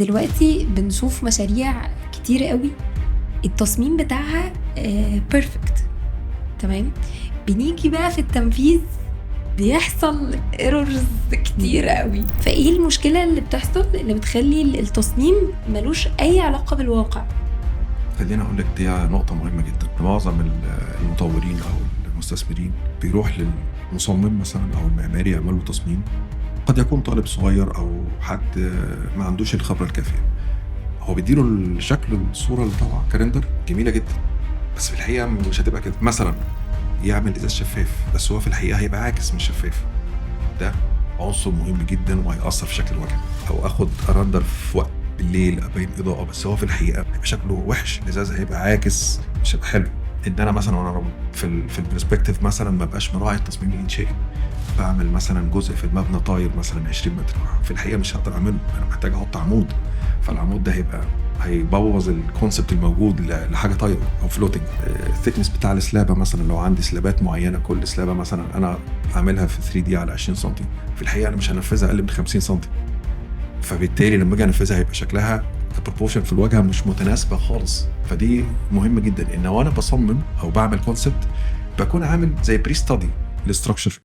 دلوقتي بنشوف مشاريع كتير قوي التصميم بتاعها بيرفكت. تمام. بنيجي بقى في التنفيذ بيحصل ايرورز كتير قوي. فايه المشكلة اللي بتحصل اللي بتخلي التصميم ملوش اي علاقة بالواقع؟ خليني اقول لك دي نقطة مهمة جدا. معظم المطورين او المستثمرين بيروح للمصمم مثلا او المعماري يعملوا تصميم، قد يكون طالب صغير او حد ما عندوش الخبرة الكافية. هو بيديله الشكل الصورة اللي طالعة كرندر جميلة جدا، بس في الحقيقة مش هتبقى كده. مثلا يعمل ازاز شفاف بس هو في الحقيقة هيبقى عاكس مش شفاف. ده عنصر مهم جدا وهيأثر في شكل الواجهة. او اخد رندر في وقت بالليل ابين اضاءه بس هو في الحقيقه هيبقى شكله وحش، الازاز هيبقى عاكس مش هيبقى حلو. ان انا مثلا وانا في البرسبكتيف مثلا ما بقاش مراعي التصميم الانشائي، بعمل مثلا جزء في المبنى طاير مثلا 20 متر، في الحقيقه مش هقدر اعمله، انا محتاج احط عمود، فالعمود ده هيبوظ الكونسبت الموجود لحاجه طايره او فلوتنج. الثيكنس بتاع السلابه مثلا، لو عندي سلابات معينه كل سلابه مثلا انا اعملها في 3 دي على 20 سم، في الحقيقه انا مش هنفذها اقل من 50 سم، فبالتالي لما اجي انفذها هيبقى شكلها البروبورشن في الواجهه مش متناسبه خالص. فدي مهمه جدا ان وانا بصمم او بعمل كونسبت بكون عامل زي بري ستادي للستراكشر